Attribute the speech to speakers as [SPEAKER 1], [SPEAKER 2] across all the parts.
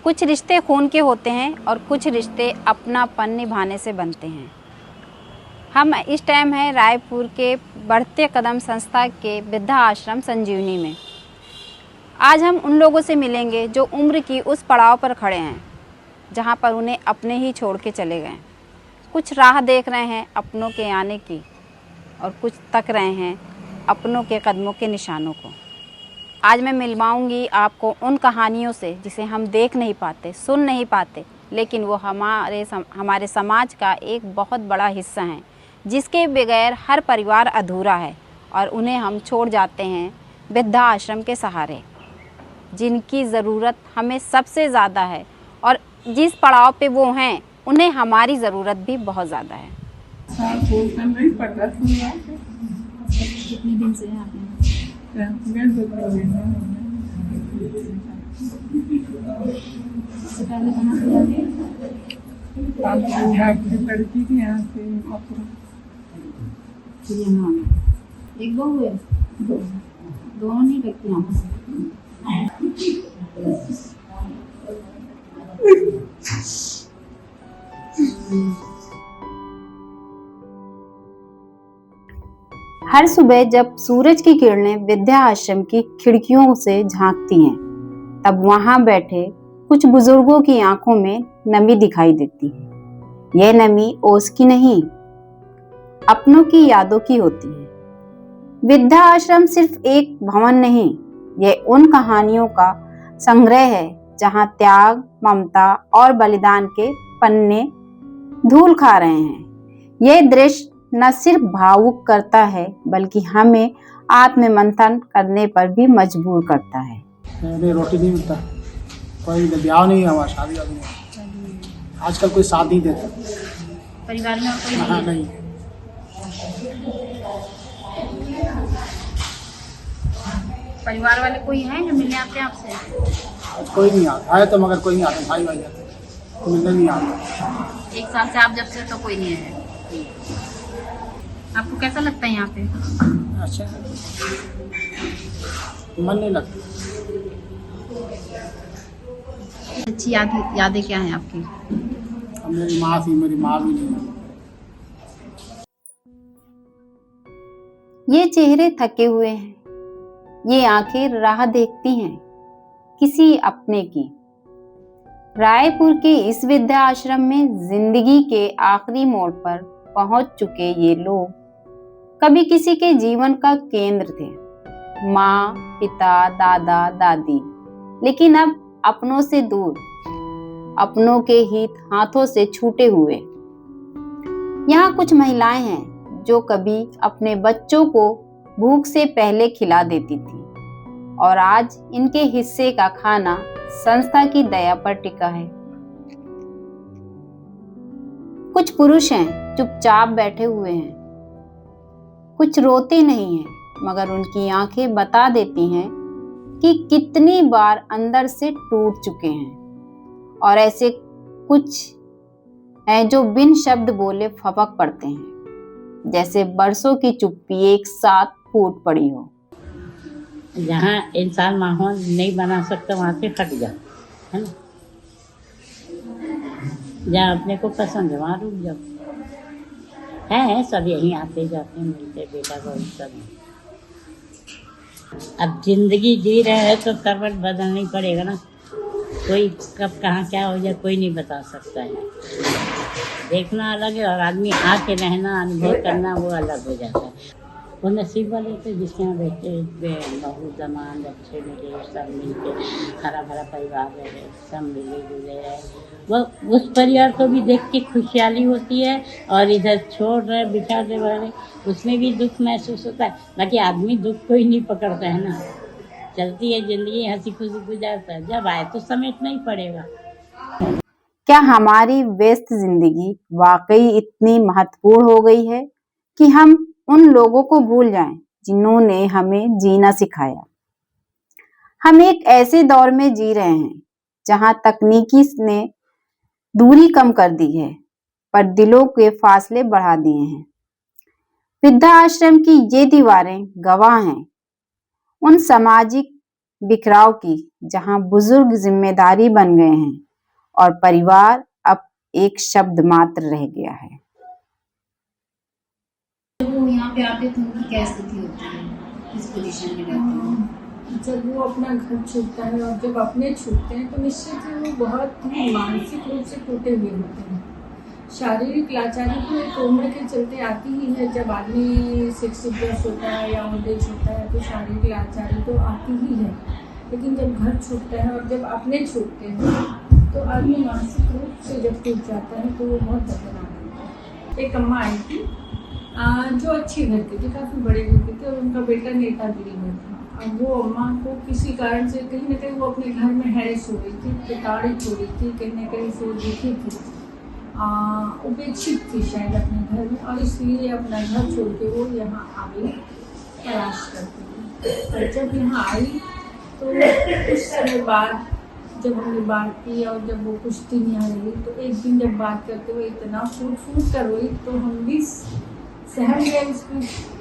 [SPEAKER 1] कुछ रिश्ते खून के होते हैं और कुछ रिश्ते अपनापन निभाने से बनते हैं। हम इस टाइम है रायपुर के बढ़ते कदम संस्था के वृद्धा आश्रम संजीवनी में। आज हम उन लोगों से मिलेंगे जो उम्र की उस पड़ाव पर खड़े हैं जहां पर उन्हें अपने ही छोड़ के चले गए। कुछ राह देख रहे हैं अपनों के आने की और कुछ तक रहे हैं अपनों के कदमों के निशानों को। आज मैं मिलवाऊंगी आपको उन कहानियों से जिसे हम देख नहीं पाते, सुन नहीं पाते, लेकिन वो हमारे समाज का एक बहुत बड़ा हिस्सा हैं, जिसके बगैर हर परिवार अधूरा है और उन्हें हम छोड़ जाते हैं वृद्धा आश्रम के सहारे, जिनकी ज़रूरत हमें सबसे ज़्यादा है और जिस पड़ाव पे वो हैं उन्हें हमारी ज़रूरत भी बहुत ज़्यादा है।
[SPEAKER 2] कितने दिन से हैं आप? इससे पहले कहाँ से आए?
[SPEAKER 3] लड़की थी यहाँ से।
[SPEAKER 2] यहाँ एक बहू है, दोनों नहीं लगती यहाँ
[SPEAKER 1] हर सुबह जब सूरज की किरणें विद्या आश्रम की खिड़कियों से झांकती हैं, तब वहां बैठे कुछ बुजुर्गों की आंखों में नमी दिखाई देती है। यह नमी ओस की नहीं, अपनों की यादों की होती है। विद्या आश्रम सिर्फ एक भवन नहीं, यह उन कहानियों का संग्रह है जहां त्याग, ममता और बलिदान के पन्ने धूल खा रहे हैं। यह दृश्य न सिर्फ भावुक करता है बल्कि हमें आत्ममंथन करने पर भी मजबूर करता है।
[SPEAKER 3] नहीं, रोटी नहीं मिलता, कोई ब्याह नहीं है, हमारा शादी वादी नहीं। आजकल कोई साथ नहीं देता
[SPEAKER 2] परिवार में। और कोई
[SPEAKER 3] हाँ, नहीं।
[SPEAKER 2] परिवार वाले कोई हैं जो मिलने आते हैं आपसे?
[SPEAKER 3] कोई नहीं आता है, तो मगर कोई नहीं आता, भाई भाई आते तो मिलने नहीं आता।
[SPEAKER 2] एक साल से आप जब से तो कोई नहीं है। आपको कैसा लगता है यहाँ पे?
[SPEAKER 3] अच्छा, मन नहीं लगता।
[SPEAKER 2] अच्छी यादें क्या हैं आपकी?
[SPEAKER 3] मेरी माँ थी, मेरी माँ भी नहीं है।
[SPEAKER 1] ये चेहरे थके हुए हैं, ये आंखें राह देखती हैं किसी अपने की। रायपुर के इस विद्या आश्रम में जिंदगी के आखिरी मोड़ पर पहुंच चुके ये लोग कभी किसी के जीवन का केंद्र थे, माँ, पिता, दादा, दादी, लेकिन अब अपनों से दूर, अपनों के हित हाथों से छूटे हुए। यहाँ कुछ महिलाएं हैं जो कभी अपने बच्चों को भूख से पहले खिला देती थी और आज इनके हिस्से का खाना संस्था की दया पर टिका है। कुछ पुरुष हैं चुपचाप बैठे हुए हैं, कुछ रोते नहीं हैं मगर उनकी आंखें बता देती हैं कि कितनी बार अंदर से टूट चुके हैं, और ऐसे कुछ हैं जो बिन शब्द बोले फपक पड़ते हैं, जैसे बरसों की चुप्पी एक साथ फूट पड़ी हो।
[SPEAKER 4] जहाँ इंसान माहौल नहीं बना सकता वहाँ से हट जाओ, है ना। जहाँ अपने को पसंद है वहाँ रुक जाओ। है सब यहीं आते जाते मिलते, बेटा बहुत सब। अब जिंदगी जी रहे हैं तो करवट बदलना ही पड़ेगा ना। कोई कब कहाँ क्या हो जाए कोई नहीं बता सकता है। देखना अलग है और आदमी आके रहना, अनुभव करना वो अलग हो जाता है। वो नसीब वाले थे जिसके यहाँ बैठे बहुत जमान बच्चे मिले, सब मिलके हरा भरा परिवार रहे, सब मिले जुले रहे। वो उस परिवार को भी देख के खुशहाली होती है और इधर छोड़ रहे बिछा दे वाले उसमें भी दुख महसूस होता है। बाकी आदमी दुख को ही नहीं पकड़ता है ना, चलती है जिंदगी, हंसी खुशी गुजारता है, जब आए तो समेटना ही पड़ेगा।
[SPEAKER 1] क्या हमारी व्यस्त जिंदगी वाकई इतनी महत्वपूर्ण हो गई है कि हम उन लोगों को भूल जाएं जिन्होंने हमें जीना सिखाया? हम एक ऐसे दौर में जी रहे हैं जहां तकनीकी ने दूरी कम कर दी है पर दिलों के फासले बढ़ा दिए हैं। वृद्धा आश्रम की ये दीवारें गवाह हैं उन सामाजिक बिखराव की, जहां बुजुर्ग जिम्मेदारी बन गए हैं और परिवार अब एक शब्द मात्र रह गया है।
[SPEAKER 2] जब वो यहाँ पे आते तो उनकी क्या स्थिति होती है, किस पोजीशन में रहते हैं?
[SPEAKER 5] जब वो अपना घर छूटता है और जब अपने छूटते हैं तो निश्चित ही वो बहुत ही मानसिक रूप से टूटे हुए होते हैं। शारीरिक लाचारी तो एक उम्र के चलते आती ही है। जब आदमी 60+ होता है या ओल्ड एज होता है तो शारीरिक लाचारी तो आती ही है, लेकिन जब घर छूटता है और जब अपने छूटते हैं तो आदमी मानसिक रूप से जब टूट जाता है तो वो बहुत दर्दनाक होता है। एक अम्मा आई थी जो अच्छी घर की थी, काफ़ी बड़े घर की थी और उनका बेटा नेतागिरी में था। अब वो अम्मा को किसी कारण से कहीं ना कहीं वो अपने घर में हैरेस हो रही थी, प्रताड़ित हो रही थी, कहीं ना कहीं से वो दुखी थी, उपेक्षित थी शायद अपने घर में, और इसलिए अपना घर छोड़ के वो यहाँ आ गई तलाश करती थी। और जब यहाँ आई तो कुछ समय बाद जब हमने बात की और जब वो कुछ दिन यहाँ रही तो एक दिन जब बात करते हुए इतना फूट कर रोई तो हम भी सहम गए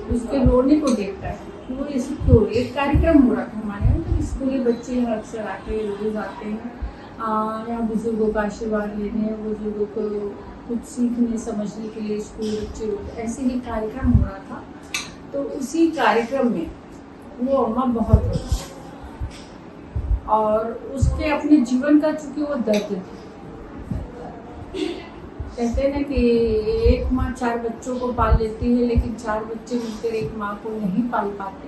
[SPEAKER 5] उसके रोने को देखकर कि वो ऐसे क्यों। एक कार्यक्रम हो रहा था हमारे यहाँ, तो स्कूली बच्चे यहाँ अक्सर आके रोज आते हैं यहाँ बुजुर्गों का आशीर्वाद लेने, बुजुर्गों को कुछ सीखने समझने के लिए स्कूल बच्चे रोते, ऐसे ही कार्यक्रम हो रहा था। तो उसी कार्यक्रम में वो अम्मा बहुत रोई और उसके अपने जीवन का चूंकि वो दर्द थी। कहते हैं ना कि एक माँ 4 बच्चों को पाल लेती है, लेकिन 4 बच्चे मिलकर एक माँ को नहीं पाल पाते।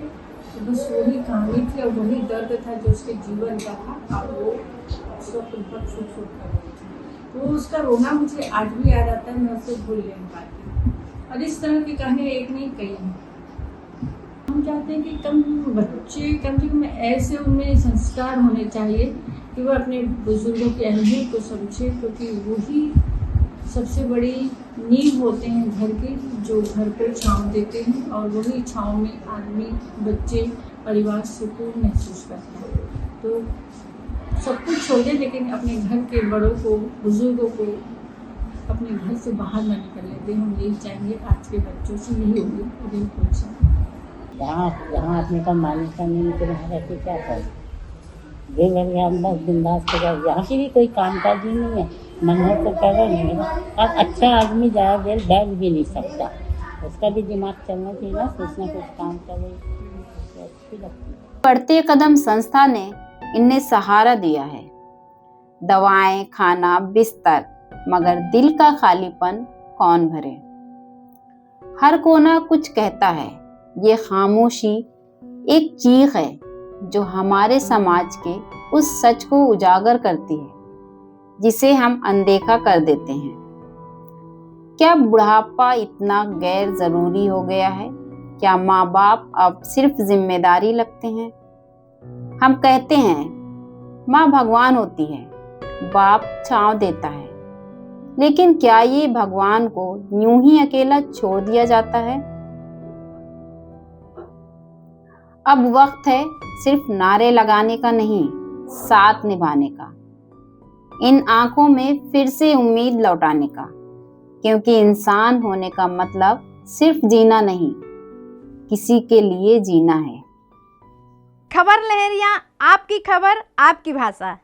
[SPEAKER 5] तो बस वही कहानी थी और वही दर्द था जो उसके जीवन का था। अब वो उस वक्त बहुत फूट कर रही थी, तो उसका रोना मुझे आज भी याद आता है, मैं उसे भूल नहीं पाती। और इस तरह की कहानी एक नहीं कई हैं। हम चाहते हैं कि बच्चे कम से कम ऐसे उनमें संस्कार होने चाहिए कि वो अपने बुजुर्गों की अहमियत को समझे, क्योंकि वही सबसे बड़ी नींव होते हैं घर की, जो घर को छांव देते हैं और वही छांव में आदमी, बच्चे, परिवार सुकून महसूस करता है। तो सब कुछ छोड़े लेकिन अपने घर के बड़ों को, बुजुर्गों को अपने घर से बाहर न निकलने दें। हम यही चाहेंगे, आज के बच्चों से यही होगी, यही पूछा।
[SPEAKER 4] यहाँ अपने का मालिक का नहीं निकल रहा है, क्या करें? दिन भर यहाँ बस बिंदास कर, यहाँ की भी कोई कामकाज ही नहीं है, मन हो तो कर नहीं है। अब अच्छा आदमी ज़्यादा देर बैठ भी नहीं सकता, उसका भी दिमाग चलना चाहिए ना, कुछ ना कुछ काम करे, तो अच्छी लगती है।
[SPEAKER 1] बढ़ते कदम संस्था ने इन्हें सहारा दिया है, दवाएं, खाना, बिस्तर, मगर दिल का खालीपन कौन भरे। हर कोना कुछ कहता है, ये खामोशी एक चीख है जो हमारे समाज के उस सच को उजागर करती है जिसे हम अनदेखा कर देते हैं। क्या बुढ़ापा इतना गैर जरूरी हो गया है? क्या माँ बाप अब सिर्फ जिम्मेदारी लगते हैं? हम कहते हैं माँ भगवान होती है, बाप छांव देता है, लेकिन क्या ये भगवान को यूं ही अकेला छोड़ दिया जाता है? अब वक्त है सिर्फ नारे लगाने का नहीं, साथ निभाने का, इन आंखों में फिर से उम्मीद लौटाने का, क्योंकि इंसान होने का मतलब सिर्फ जीना नहीं, किसी के लिए जीना है।
[SPEAKER 6] खबर लहरिया, आपकी खबर, आपकी भाषा।